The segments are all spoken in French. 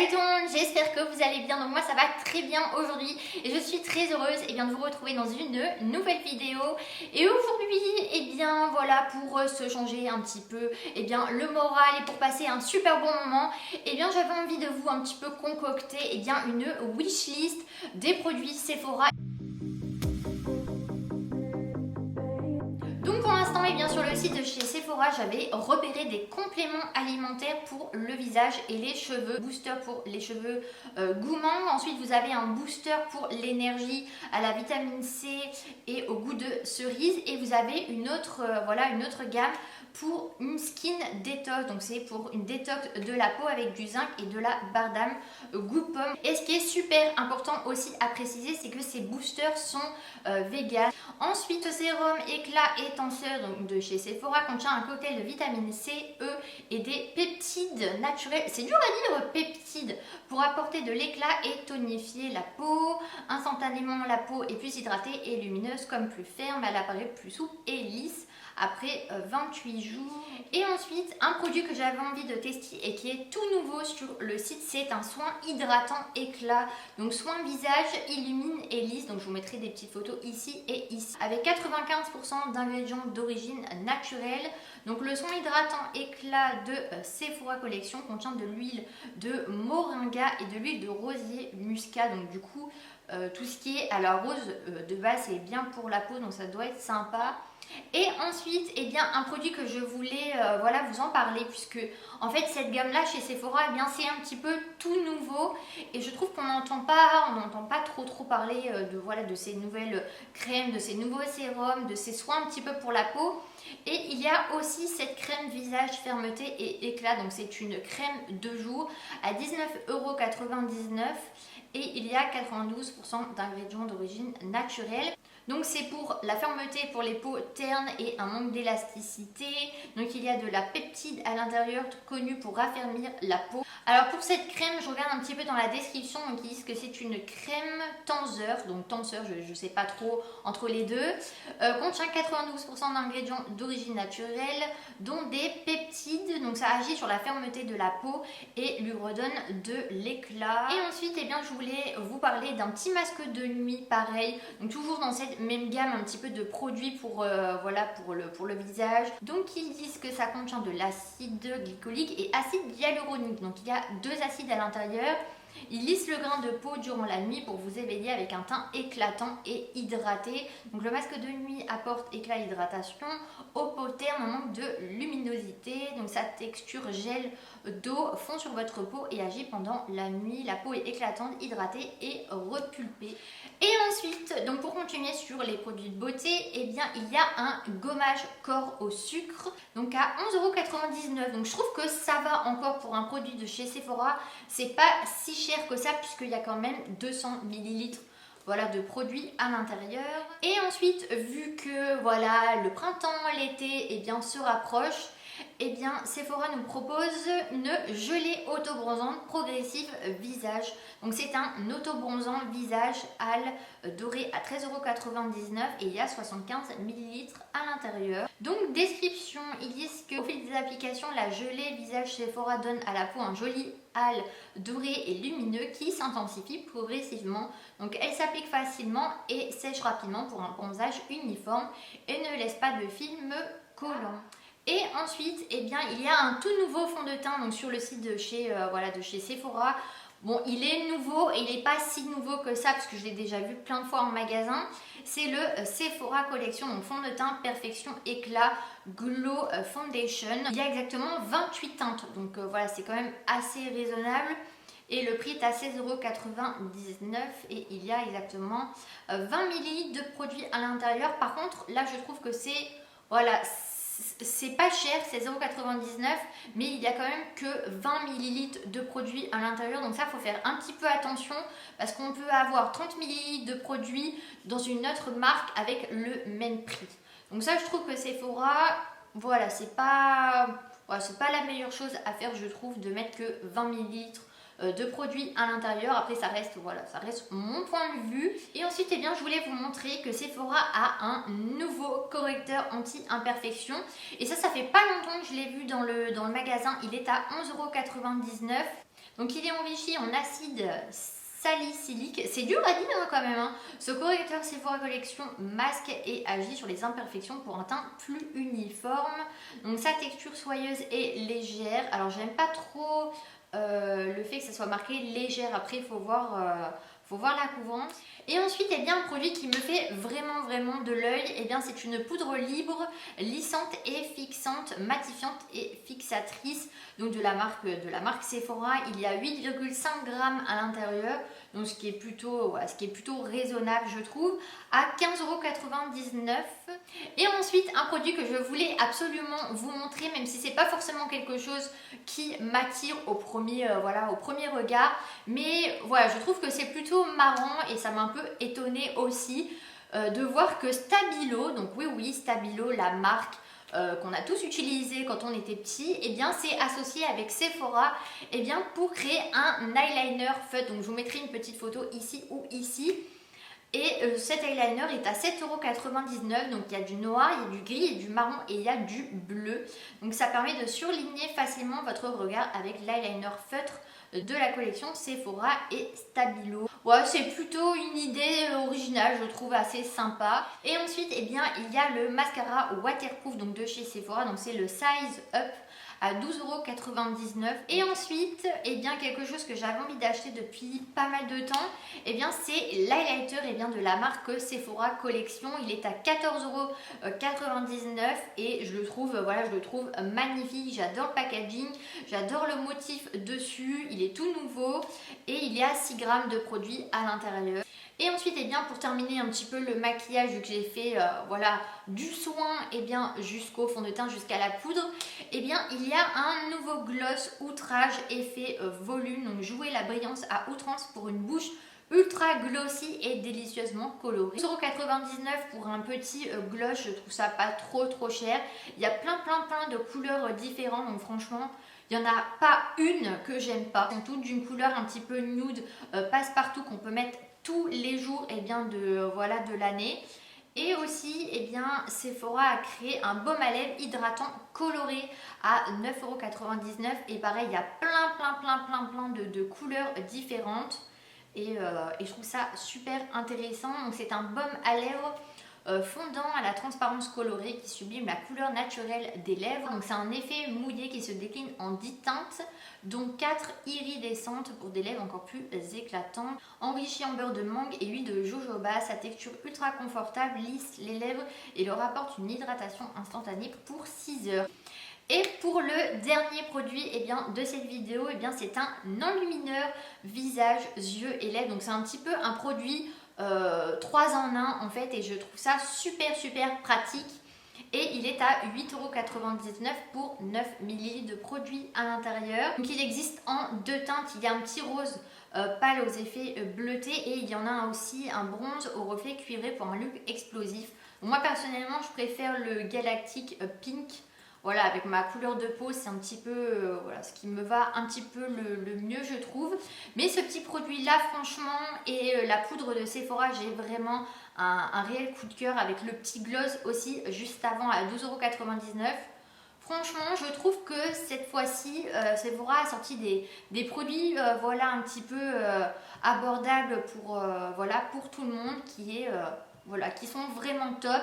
Salut tout le monde, j'espère que vous allez bien. Donc moi ça va très bien aujourd'hui et je suis très heureuse de vous retrouver dans une nouvelle vidéo. Et aujourd'hui, voilà, pour se changer un petit peu le moral et pour passer un super bon moment, j'avais envie de vous un petit peu concocter une wishlist des produits Sephora. Donc pour l'instant, sur le site de chez Sephora, j'avais repéré des compléments alimentaires pour le visage et les cheveux. Booster pour les cheveux gourmands. Ensuite, vous avez un booster pour l'énergie à la vitamine C et au goût de cerise. Et vous avez une autre gamme pour une skin détox. Donc c'est pour une détox de la peau avec du zinc et de la bardame goût pomme. Et ce qui est super important aussi à préciser, c'est que ces boosters sont vegan. Ensuite, le sérum éclat et tenseur de chez Sephora contient un cocktail de vitamine C, E et des peptides naturels. C'est dur à dire, peptides, pour apporter de l'éclat et tonifier la peau. Instantanément, la peau est plus hydratée et lumineuse, comme plus ferme, elle apparaît plus souple et lisse après 28 jours. Et ensuite, un produit que j'avais envie de tester et qui est tout nouveau sur le site, c'est un soin hydratant éclat. Donc soin visage, illumine et lisse. Donc je vous mettrai des petites photos ici et ici. Avec 95% d'ingrédients d'origine naturelle. Donc le soin hydratant éclat de Sephora Collection contient de l'huile de moringa et de l'huile de rosier muscat. Donc du coup, tout ce qui est à la rose de base, c'est bien pour la peau, donc ça doit être sympa. Et ensuite, un produit que je voulais vous en parler, puisque en fait cette gamme là chez Sephora, c'est un petit peu tout nouveau et je trouve qu'on n'entend pas trop parler de ces nouvelles crèmes, de ces nouveaux sérums, de ces soins un petit peu pour la peau. Et il y a aussi cette crème visage fermeté et éclat, donc c'est une crème de jour à 19,99 € et il y a 92% d'ingrédients d'origine naturelle. Donc c'est pour la fermeté pour les peaux ternes et un manque d'élasticité. Donc il y a de la peptide à l'intérieur connue pour raffermir la peau. Alors pour cette crème, je regarde un petit peu dans la description, donc ils disent que c'est une crème tenseur. Donc tenseur, je ne sais pas trop entre les deux. Contient 92% d'ingrédients d'origine naturelle, dont des peptides. Donc ça agit sur la fermeté de la peau et lui redonne de l'éclat. Et ensuite, je voulais vous parler d'un petit masque de nuit pareil. Donc toujours dans cette même gamme un petit peu de produits pour le visage. Donc ils disent que ça contient de l'acide glycolique et acide hyaluronique. Donc il y a deux acides à l'intérieur. Il lisse le grain de peau durant la nuit pour vous éveiller avec un teint éclatant et hydraté. Donc le masque de nuit apporte éclat et hydratation. Aux peaux ternes, un manque de luminosité. Donc sa texture gel d'eau fond sur votre peau et agit pendant la nuit. La peau est éclatante, hydratée et repulpée. Et ensuite, donc pour continuer sur les produits de beauté, il y a un gommage corps au sucre, donc à 11,99 €. Donc je trouve que ça va encore pour un produit de chez Sephora. C'est pas si cher que ça puisqu'il y a quand même 200 ml de produits à l'intérieur. Et ensuite, vu que le printemps, l'été se rapproche, Sephora nous propose une gelée auto-bronzante progressive visage. Donc c'est un auto-bronzant visage hâle doré à 13,99 € et il y a 75 ml à l'intérieur. Donc description, ils disent qu'au fil des applications, la gelée visage Sephora donne à la peau un joli hâle doré et lumineux qui s'intensifie progressivement. Donc elle s'applique facilement et sèche rapidement pour un bronzage uniforme et ne laisse pas de film collant. Et ensuite, il y a un tout nouveau fond de teint donc sur le site de chez Sephora. Bon, il est nouveau et il n'est pas si nouveau que ça parce que je l'ai déjà vu plein de fois en magasin. C'est le Sephora Collection, donc fond de teint Perfection Éclat Glow Foundation. Il y a exactement 28 teintes, donc c'est quand même assez raisonnable. Et le prix est à 16,99 € et il y a exactement 20 ml de produits à l'intérieur. Par contre, là je trouve que c'est pas cher, c'est 0,99 €, mais il y a quand même que 20 ml de produits à l'intérieur. Donc ça, il faut faire un petit peu attention parce qu'on peut avoir 30 ml de produits dans une autre marque avec le même prix. Donc ça, je trouve que Sephora, c'est pas la meilleure chose à faire, je trouve, de mettre que 20 ml de produits à l'intérieur. Après ça reste mon point de vue. Et ensuite je voulais vous montrer que Sephora a un nouveau correcteur anti-imperfection et ça fait pas longtemps que je l'ai vu dans le magasin. Il est à 11,99 €. Donc il est enrichi en acide salicylique. C'est dur à dire hein, quand même. Hein. Ce correcteur Sephora Collection masque et agit sur les imperfections pour un teint plus uniforme. Donc sa texture soyeuse et légère. Alors j'aime pas trop le fait que ça soit marqué légère. Après il faut voir la couvrance. Et ensuite, eh bien, un produit qui me fait vraiment de l'œil, eh bien, c'est une poudre libre, lissante et fixante, matifiante et fixatrice. Donc de la marque Sephora, il y a 8,5 grammes à l'intérieur. Donc ce qui est plutôt raisonnable, je trouve, à 15,99 €. Et ensuite, un produit que je voulais absolument vous montrer, même si c'est pas forcément quelque chose qui m'attire au premier regard, mais voilà, je trouve que c'est plutôt marrant et ça m'a un peu étonnée aussi de voir que Stabilo, donc oui Stabilo, la marque qu'on a tous utilisé quand on était petit, et bien c'est associé avec Sephora et bien pour créer un eyeliner feutre. Donc je vous mettrai une petite photo ici ou ici. Et cet eyeliner est à 7,99 €. Donc il y a du noir, il y a du gris et du marron et il y a du bleu. Donc ça permet de surligner facilement votre regard avec l'eyeliner feutre de la collection Sephora et Stabilo. Ouais, c'est plutôt une idée originale, je trouve assez sympa. Et ensuite, eh bien, il y a le mascara waterproof donc de chez Sephora. Donc c'est le Size Up à 12,99 €. Et ensuite, eh bien, quelque chose que j'avais envie d'acheter depuis pas mal de temps, eh bien, c'est l'highlighter de la marque Sephora Collection. Il est à 14,99 € et je le trouve magnifique. J'adore le packaging, j'adore le motif dessus. Il est tout nouveau et il y a 6 grammes de produit à l'intérieur. Et ensuite, eh bien, pour terminer un petit peu le maquillage, vu que j'ai fait du soin jusqu'au fond de teint, jusqu'à la poudre, eh bien, il y a un nouveau gloss outrage effet volume. Donc, jouer la brillance à outrance pour une bouche ultra glossy et délicieusement colorée. 12,99 € pour un petit gloss, je trouve ça pas trop cher. Il y a plein de couleurs différentes, donc franchement, il n'y en a pas une que j'aime pas. Elles sont toutes d'une couleur un petit peu nude, passe-partout qu'on peut mettre tous les jours de l'année. Et aussi, eh bien, Sephora a créé un baume à lèvres hydratant coloré à 9,99 € et pareil, il y a plein de couleurs différentes et je trouve ça super intéressant. Donc c'est un baume à lèvres fondant à la transparence colorée qui sublime la couleur naturelle des lèvres. Donc c'est un effet mouillé qui se décline en 10 teintes, dont 4 iridescentes pour des lèvres encore plus éclatantes. Enrichi en beurre de mangue et huile de jojoba, sa texture ultra confortable lisse les lèvres et leur apporte une hydratation instantanée pour 6 heures. Et pour le dernier produit de cette vidéo, c'est un enlumineur visage, yeux et lèvres. Donc c'est un petit peu un produit 3 en 1 en fait, et je trouve ça super pratique. Et il est à 8,99 € pour 9 ml de produits à l'intérieur. Donc il existe en 2 teintes, il y a un petit rose pâle aux effets bleutés et il y en a aussi un bronze au reflet cuivré pour un look explosif. Donc moi personnellement je préfère le Galactic Pink. Voilà, avec ma couleur de peau, c'est un petit peu ce qui me va un petit peu le mieux, je trouve. Mais ce petit produit-là, franchement, et la poudre de Sephora, j'ai vraiment un réel coup de cœur avec le petit gloss aussi, juste avant, à 12,99 €. Franchement, je trouve que cette fois-ci, Sephora a sorti des produits un petit peu abordables pour tout le monde, qui sont vraiment top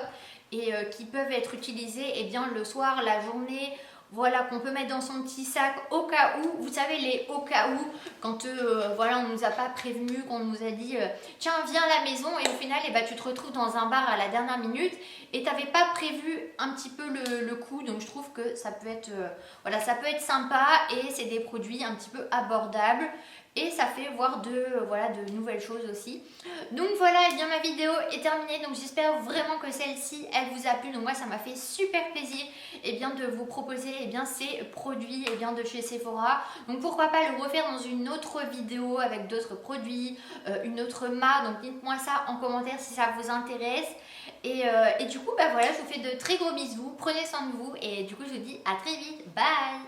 et qui peuvent être utilisés le soir, la journée, qu'on peut mettre dans son petit sac au cas où. Vous savez, les au cas où, quand on nous a pas prévenu, qu'on nous a dit tiens, viens à la maison, et au final tu te retrouves dans un bar à la dernière minute et tu n'avais pas prévu un petit peu le coup. Donc je trouve que ça peut être sympa et c'est des produits un petit peu abordables. Et ça fait voir de nouvelles choses aussi. Donc voilà, ma vidéo est terminée. Donc j'espère vraiment que celle-ci, elle vous a plu. Donc moi, ça m'a fait super plaisir de vous proposer ces produits de chez Sephora. Donc pourquoi pas le refaire dans une autre vidéo avec d'autres produits, une autre marque. Donc dites-moi ça en commentaire si ça vous intéresse. Et du coup, je vous fais de très gros bisous. Prenez soin de vous. Et du coup, je vous dis à très vite. Bye!